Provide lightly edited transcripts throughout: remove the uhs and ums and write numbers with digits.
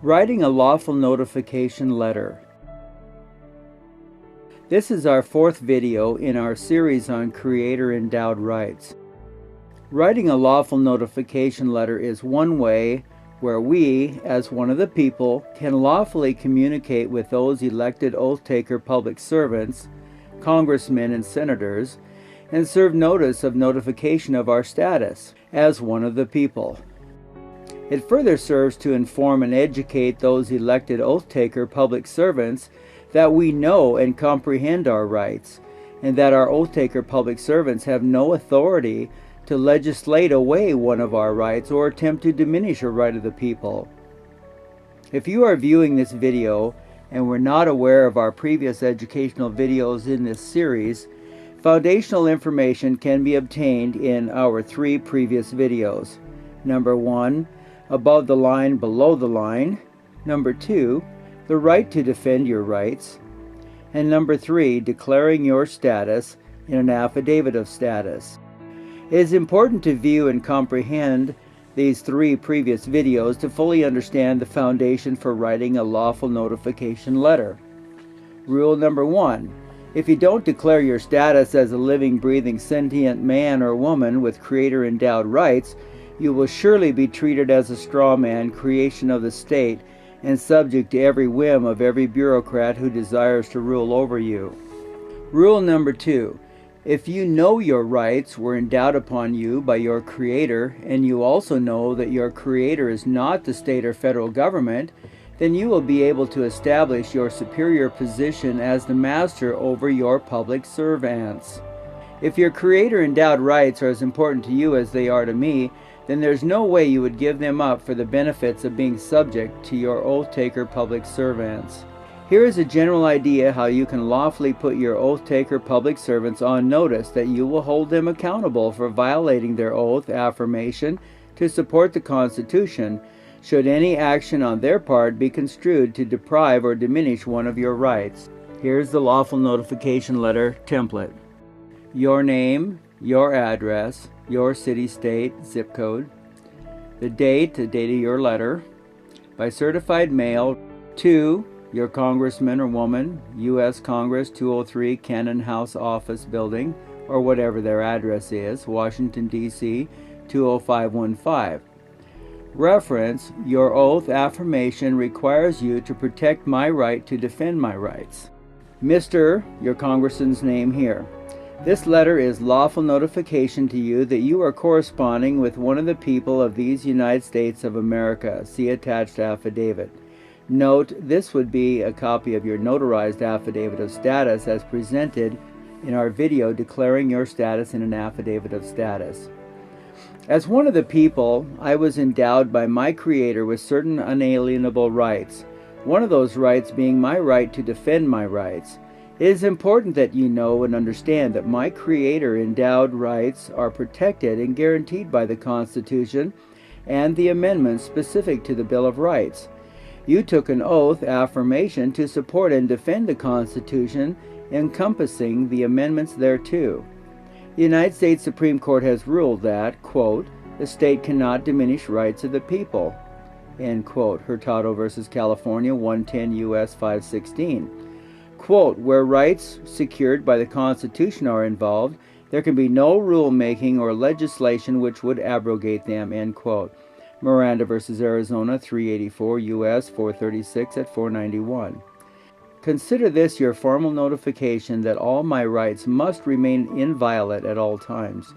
Writing a lawful notification letter. This is our fourth video in our series on Creator-endowed rights. Writing a lawful notification letter is one way where we, as one of the people, can lawfully communicate with those elected oath-taker public servants, congressmen and senators, and serve notice of notification of our status as one of the people. It further serves to inform and educate those elected oath-taker public servants that we know and comprehend our rights, and that our oath-taker public servants have no authority to legislate away one of our rights or attempt to diminish a right of the people. If you are viewing this video and were not aware of our previous educational videos in this series, foundational information can be obtained in our three previous videos. Number 1, above the line, below the line. Number 2, the right to defend your rights. And number 3, declaring your status in an affidavit of status. It is important to view and comprehend these three previous videos to fully understand the foundation for writing a lawful notification letter. Rule number 1. If you don't declare your status as a living, breathing, sentient man or woman with Creator-endowed rights, you will surely be treated as a straw man, creation of the state, and subject to every whim of every bureaucrat who desires to rule over you. Rule number 2. If you know your rights were endowed upon you by your Creator, and you also know that your Creator is not the state or federal government, then you will be able to establish your superior position as the master over your public servants. If your Creator-endowed rights are as important to you as they are to me, then there's no way you would give them up for the benefits of being subject to your oath-taker public servants. Here is a general idea how you can lawfully put your oath-taker public servants on notice that you will hold them accountable for violating their oath affirmation to support the Constitution, should any action on their part be construed to deprive or diminish one of your rights. Here's the lawful notification letter template. Your name, your address, your city, state, zip code, the date of your letter, by certified mail to your congressman or woman, U.S. Congress 203 Cannon House Office Building, or whatever their address is, Washington, D.C. 20515. Reference, your oath affirmation requires you to protect my right to defend my rights. Mr., your congressman's name here. This letter is lawful notification to you that you are corresponding with one of the people of these United States of America. See attached affidavit. Note, this would be a copy of your notarized affidavit of status as presented in our video declaring your status in an affidavit of status. As one of the people, I was endowed by my Creator with certain unalienable rights, one of those rights being my right to defend my rights. It is important that you know and understand that my Creator-endowed rights are protected and guaranteed by the Constitution and the amendments specific to the Bill of Rights. You took an oath affirmation to support and defend the Constitution, encompassing the amendments thereto. The United States Supreme Court has ruled that, quote, the state cannot diminish rights of the people, end quote, Hurtado v. California, 110 U.S. 516. Quote, where rights secured by the Constitution are involved, there can be no rulemaking or legislation which would abrogate them, end quote. Miranda v. Arizona, 384 U.S. 436 at 491. Consider this your formal notification that all my rights must remain inviolate at all times.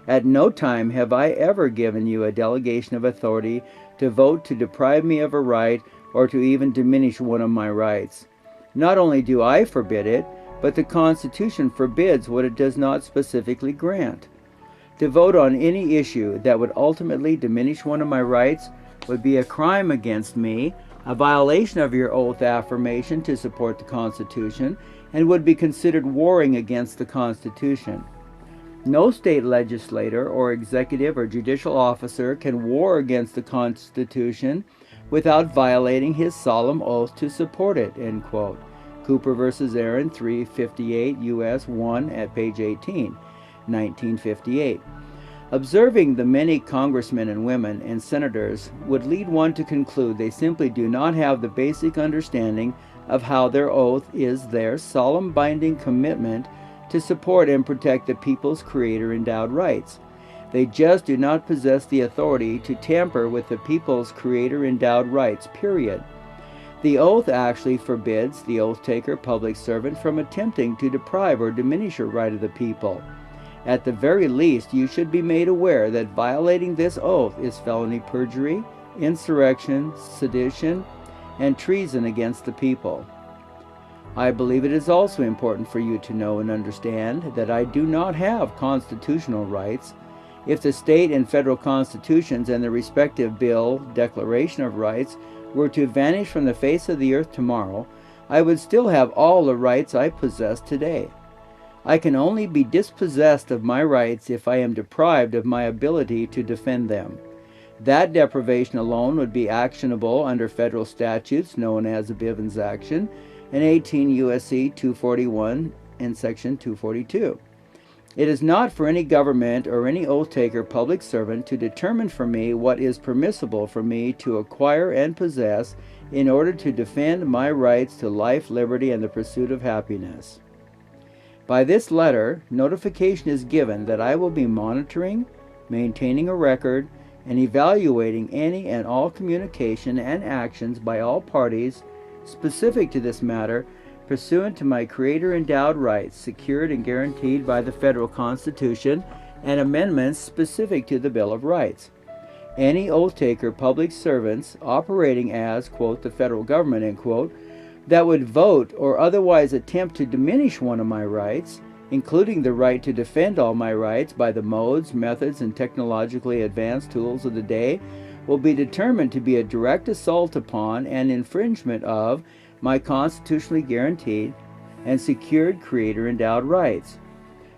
At no time have I ever given you a delegation of authority to vote to deprive me of a right or to even diminish one of my rights. Not only do I forbid it, but the Constitution forbids what it does not specifically grant. To vote on any issue that would ultimately diminish one of my rights would be a crime against me, a violation of your oath affirmation to support the Constitution, and would be considered warring against the Constitution. No state legislator or executive or judicial officer can war against the Constitution without violating his solemn oath to support it, end quote. Cooper v. Aaron, 358 U.S. 1 at page 18, 1958. Observing the many congressmen and women and senators would lead one to conclude they simply do not have the basic understanding of how their oath is their solemn binding commitment to support and protect the people's Creator-endowed rights. They just do not possess the authority to tamper with the people's Creator-endowed rights, period. The oath actually forbids the oath-taker public servant from attempting to deprive or diminish a right of the people. At the very least, you should be made aware that violating this oath is felony perjury, insurrection, sedition, and treason against the people. I believe it is also important for you to know and understand that I do not have constitutional rights. If the state and federal constitutions and the respective bill, Declaration of Rights, were to vanish from the face of the earth tomorrow, I would still have all the rights I possess today. I can only be dispossessed of my rights if I am deprived of my ability to defend them. That deprivation alone would be actionable under federal statutes known as a Bivens action in 18 U.S.C. 241 and Section 242. It is not for any government or any oath-taker public servant to determine for me what is permissible for me to acquire and possess in order to defend my rights to life, liberty, and the pursuit of happiness. By this letter, notification is given that I will be monitoring, maintaining a record, and evaluating any and all communication and actions by all parties specific to this matter pursuant to my Creator-endowed rights secured and guaranteed by the Federal Constitution and amendments specific to the Bill of Rights. Any oath-taker public servants operating as, quote, the federal government, end quote, that would vote or otherwise attempt to diminish one of my rights, including the right to defend all my rights by the modes, methods, and technologically advanced tools of the day, will be determined to be a direct assault upon and infringement of my constitutionally guaranteed and secured Creator-endowed rights.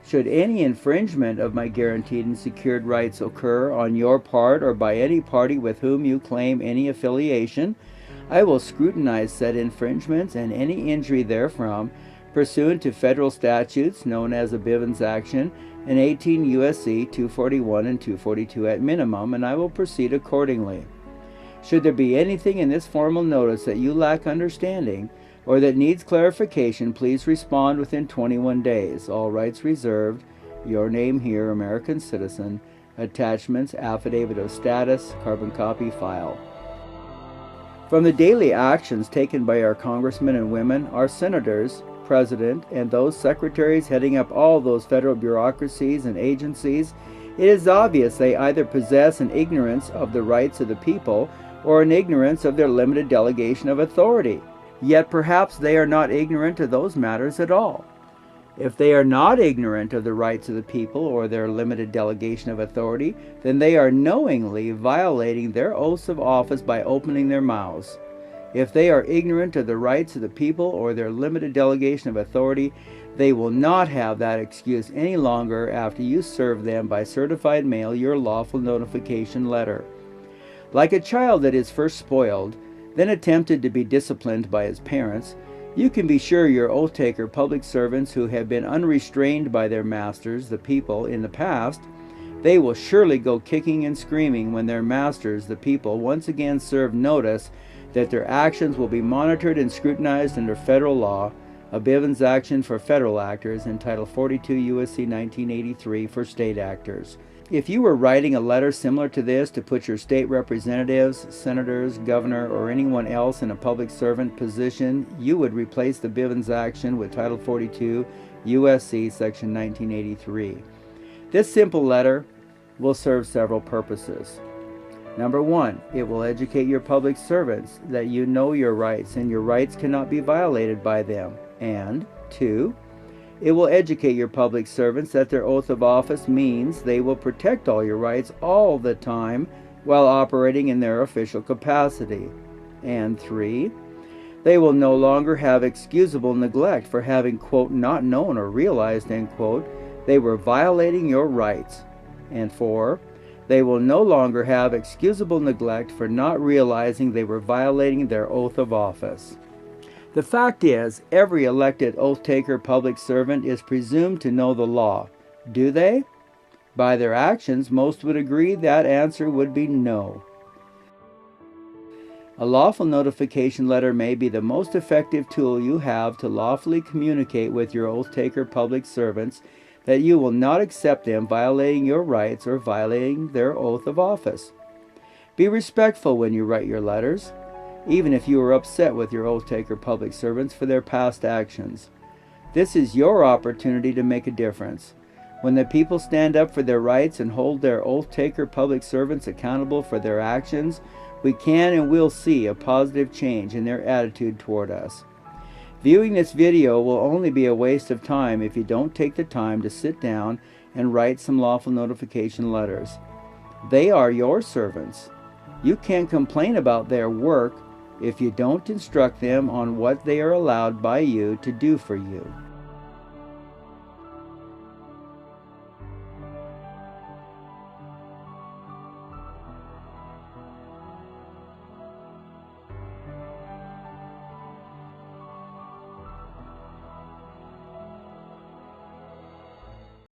Should any infringement of my guaranteed and secured rights occur on your part or by any party with whom you claim any affiliation, I will scrutinize said infringements and any injury therefrom pursuant to federal statutes known as a Bivens action in 18 U.S.C. 241 and 242 at minimum, and I will proceed accordingly. Should there be anything in this formal notice that you lack understanding or that needs clarification, please respond within 21 days. All rights reserved. Your name here, American citizen. Attachments, affidavit of status, carbon copy file. From the daily actions taken by our congressmen and women, our senators, president, and those secretaries heading up all those federal bureaucracies and agencies, it is obvious they either possess an ignorance of the rights of the people or an ignorance of their limited delegation of authority. Yet perhaps they are not ignorant of those matters at all. If they are not ignorant of the rights of the people or their limited delegation of authority, then they are knowingly violating their oaths of office by opening their mouths. If they are ignorant of the rights of the people or their limited delegation of authority, they will not have that excuse any longer after you serve them by certified mail your lawful notification letter. Like a child that is first spoiled, then attempted to be disciplined by his parents, you can be sure your oath-taker public servants who have been unrestrained by their masters, the people, in the past, they will surely go kicking and screaming when their masters, the people, once again serve notice that their actions will be monitored and scrutinized under federal law, a Bivens action for federal actors, and Title 42 U.S.C. 1983 for state actors. If you were writing a letter similar to this to put your state representatives, senators, governor, or anyone else in a public servant position, you would replace the Bivens action with Title 42 U.S.C. Section 1983. This simple letter will serve several purposes. Number one, it will educate your public servants that you know your rights and your rights cannot be violated by them. And two, it will educate your public servants that their oath of office means they will protect all your rights all the time while operating in their official capacity. And three, they will no longer have excusable neglect for having, quote, not known or realized, end quote, they were violating your rights. And four, they will no longer have excusable neglect for not realizing they were violating their oath of office. The fact is, every elected oath-taker public servant is presumed to know the law. Do they? By their actions, most would agree that answer would be no. A lawful notification letter may be the most effective tool you have to lawfully communicate with your oath-taker public servants that you will not accept them violating your rights or violating their oath of office. Be respectful when you write your letters, even if you are upset with your oath-taker public servants for their past actions. This is your opportunity to make a difference. When the people stand up for their rights and hold their oath-taker public servants accountable for their actions, we can and will see a positive change in their attitude toward us. Viewing this video will only be a waste of time if you don't take the time to sit down and write some lawful notification letters. They are your servants. You can't complain about their work if you don't instruct them on what they are allowed by you to do for you.